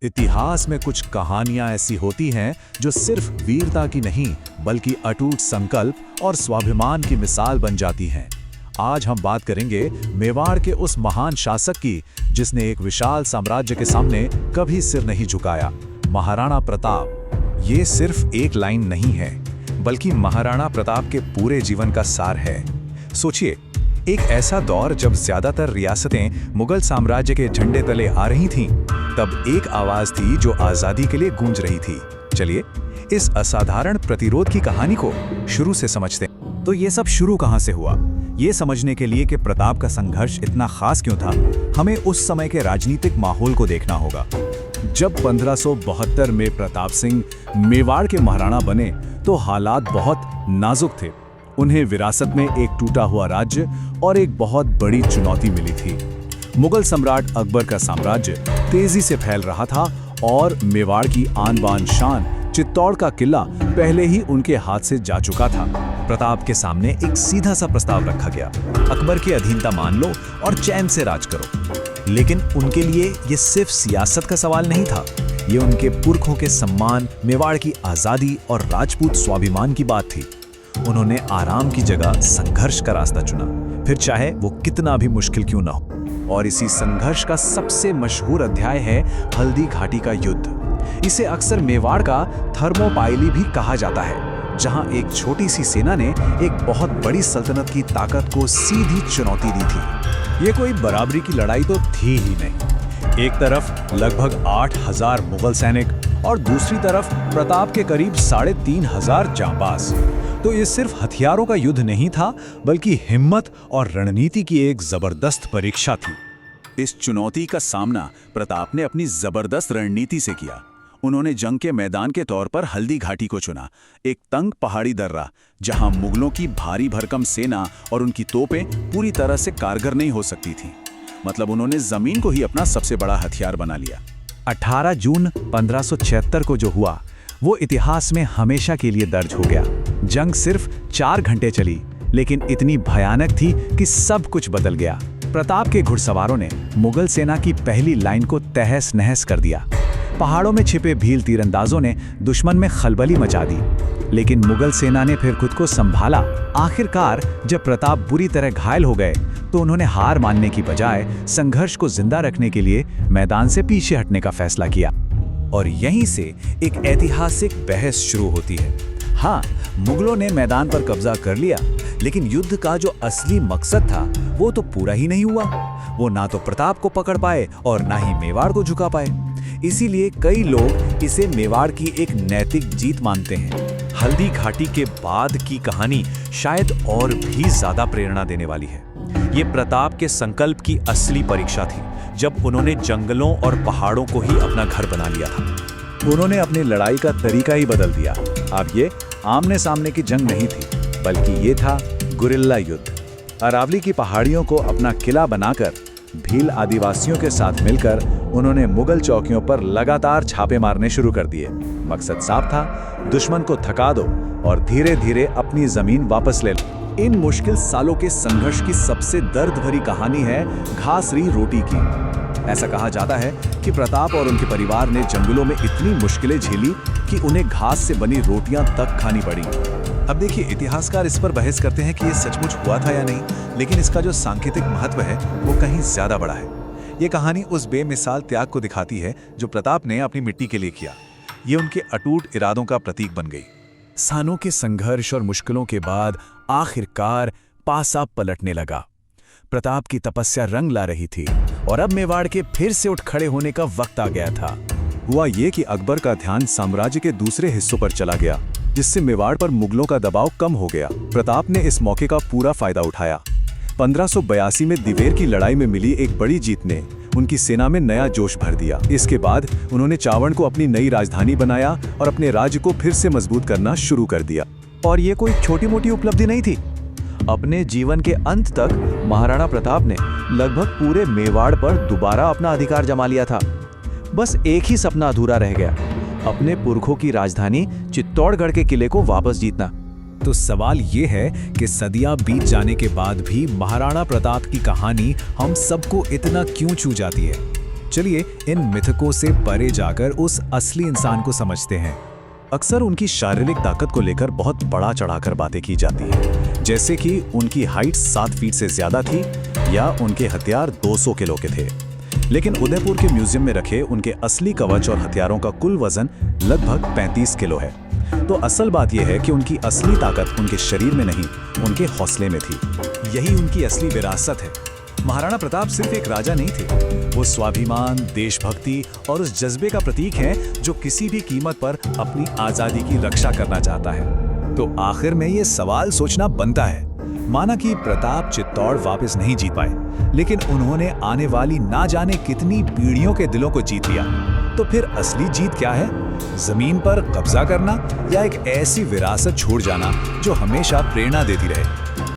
इतिहास में कुछ कहानियां ऐसी होती हैं जो सिर्फ वीरता की नहीं बल्कि अटूट संकल्प और स्वाभिमान की मिसाल बन जाती हैं। आज हम बात करेंगे मेवाड़ के उस महान शासक की जिसने एक विशाल साम्राज्य के सामने कभी सिर नहीं झुकाया, महाराणा प्रताप। ये सिर्फ एक लाइन नहीं है बल्कि महाराणा प्रताप के पूरे जीवन का सार है। सोचिए, एक ऐसा दौर जब ज्यादातर रियासतें मुगल साम्राज्य के झंडे तले आ रही थीं, तब एक आवाज थी जो आजादी के लिए गूंज रही थी। चलिए इस असाधारण प्रतिरोध की कहानी को शुरू से समझते हैं। तो ये सब शुरू कहां से हुआ, ये समझने के लिए कि प्रताप का संघर्ष इतना खास क्यों था, हमें उस समय के राजनीतिक माहौल को देखना होगा। जब 1572 में प्रताप सिंह मेवाड़ के महाराणा बने तो हालात बहुत नाजुक थे। उन्हें विरासत में एक टूटा हुआ राज्य और एक बहुत बड़ी चुनौती मिली थी। मुगल सम्राट अकबर का साम्राज्य तेजी से फैल रहा था और मेवाड़ की आन बान शान चित्तौड़ का किला पहले ही उनके हाथ से जा चुका था। प्रताप के सामने एक सीधा सा प्रस्ताव रखा गया, अकबर की अधीनता मान लो और चैन से राज करो। लेकिन उनके लिए ये सिर्फ सियासत का सवाल नहीं था, ये उनके पुरखों के सम्मान, मेवाड़ की आजादी और राजपूत स्वाभिमान की बात थी। उन्होंने आराम की जगह संघर्ष का रास्ता चुना, फिर चाहे वो कितना भी मुश्किल क्यों ना हो। और इसी संघर्ष का सबसे मशहूर अध्याय है हल्दी घाटी का युद्ध। इसे अक्सर मेवाड़ का थर्मोपाइली भी कहा जाता है, जहां एक छोटी सी सेना ने एक बहुत बड़ी सल्तनत की ताकत को सीधी चुनौती दी थी। ये कोई बराबरी की लड़ाई तो थी ही नहीं। एक तरफ लगभग 8000 मुगल सैनिक और दूसरी तरफ प्रताप के करीब 3500 जांबाज। तो ये सिर्फ हथियारों का युद्ध नहीं था बल्कि हिम्मत और रणनीति की एक जबरदस्त परीक्षा थी। इस चुनौती का सामना प्रताप ने अपनी जबरदस्त रणनीति से किया। उन्होंने जंग के मैदान के तौर पर हल्दी घाटी को चुना, एक तंग पहाड़ी दर्रा जहां मुगलों की भारी भरकम सेना और उनकी तोपें पूरी तरह से कारगर नहीं हो सकती थीं। मतलब उन्होंने जमीन को ही अपना सबसे बड़ा हथियार बना लिया। 18 जून 1576 को जो हुआ वो इतिहास में हमेशा के लिए दर्ज हो गया। जंग सिर्फ 4 घंटे चली, लेकिन इतनी भयानक थी कि सब कुछ बदल गया। प्रताप के घुड़सवारों ने मुगल सेना की पहली लाइन को तहस नहस कर दिया। पहाड़ों में छिपे भील तीरंदाजों ने दुश्मन में खलबली मचा दी, लेकिन मुगल सेना ने फिर खुद को संभाला। आखिरकार जब प्रताप बुरी तरह घायल हो गए तो उन्होंने हार मानने की बजाय संघर्ष को जिंदा रखने के लिए मैदान से पीछे हटने का फैसला किया। और यहीं से एक ऐतिहासिक बहस शुरू होती है। हाँ, मुगलों ने मैदान पर कब्जा कर लिया, लेकिन युद्ध का जो असली मकसद था वो तो पूरा ही नहीं हुआ। वो ना तो प्रताप को पकड़ पाए और ना ही मेवाड़ को झुका पाए। इसीलिए कई लोग इसे मेवाड़ की एक नैतिक जीत मानते हैं। हल्दी घाटी के बाद की कहानी शायद और भी ज्यादा प्रेरणा देने वाली है। ये प्रताप के संकल्प की असली परीक्षा थी, जब उन्होंने जंगलों और पहाड़ों को ही अपना घर बना लिया था। उन्होंने अपनी लड़ाई का तरीका ही बदल दिया। अब ये आमने सामने की जंग नहीं थी, बल्कि ये था गुरिल्ला युद्ध। अरावली की पहाड़ियों को अपना किला बनाकर भील आदिवासियों के साथ मिलकर उन्होंने मुगल चौकियों पर लगातार छापे मारने शुरू कर दिए। मकसद साफ था, दुश्मन को थका दो और धीरे धीरे अपनी जमीन वापस ले लो। इन मुश्किल सालों के संघर्ष की सबसे दर्द भरी कहानी है घासरी रोटी की। ऐसा कहा जाता है कि प्रताप और उनके परिवार ने जंगलों में इतनी मुश्किलें झेली कि उन्हें घास से बनी रोटियां तक खानी पड़ी। अब देखिए, इतिहासकार इस पर बहस करते हैं कि ये सचमुच हुआ था या नहीं, लेकिन इसका जो सांकेतिक महत्व है वो कहीं ज्यादा बड़ा है। ये कहानी उस बेमिसाल त्याग को दिखाती है जो प्रताप ने अपनी मिट्टी के लिए किया। ये उनके अटूट इरादों का प्रतीक बन गई। सालों के संघर्ष और मुश्किलों के बाद आखिरकार पासा पलटने लगा। प्रताप की तपस्या रंग ला रही थी और अब मेवाड़ के फिर से उठ खड़े होने का वक्त आ गया था। हुआ ये कि अकबर का ध्यान साम्राज्य के दूसरे हिस्सों पर चला गया, जिससे मेवाड़ पर मुगलों का दबाव कम हो गया। प्रताप ने इस मौके का पूरा फायदा उठाया। 1582 में दिवेर की लड़ाई में मिली एक बड़ी जीत ने उनकी सेना में नया जोश भर दिया। इसके बाद उन्होंने चावड़ को अपनी नई राजधानी बनाया और अपने राज्य को फिर से मजबूत करना शुरू कर दिया। और ये कोई छोटी मोटी उपलब्धि नहीं थी। अपने जीवन के अंत तक महाराणा प्रताप ने लगभग पूरे मेवाड़ पर दोबारा अपना अधिकार जमा लिया था। बस एक ही सपना अधूरा रह गया, अपने पुरखों की राजधानी चित्तौड़गढ़ के किले को वापस जीतना। तो सवाल ये है कि सदियां बीत जाने के बाद भी महाराणा प्रताप की कहानी हम सबको इतना क्यों छू जाती है? चलिए इन मिथकों से परे जाकर उस असली इंसान को समझते हैं। अक्सर उनकी शारीरिक ताकत को लेकर बहुत बड़ा चढ़ाकर बातें की जाती हैं, जैसे कि उनकी हाइट 7 फीट से ज्यादा थी या उनके हथियार 200 किलो के थे। लेकिन उदयपुर के म्यूजियम में रखे उनके असली कवच और हथियारों का कुल वजन लगभग 35 किलो है। तो असल बात यह है कि उनकी असली ताकत उनके शरीर में नहीं, उनके हौसले में थी। यही उनकी असली विरासत है। महाराणा प्रताप सिर्फ एक राजा नहीं थे, वो स्वाभिमान, देशभक्ति और उस जज्बे का प्रतीक हैं जो किसी भी कीमत पर अपनी आजादी की रक्षा करना चाहता है। तो आखिर में ये सवाल सोचना बनता है, माना कि प्रताप चित्तौड़ वापस नहीं जीत पाए, लेकिन उन्होंने आने वाली ना जाने कितनी पीढ़ियों के दिलों को जीत लिया। तो फिर असली जीत क्या है? जमीन पर कब्जा करना या एक ऐसी विरासत छोड़ जाना जो हमेशा प्रेरणा देती रहे?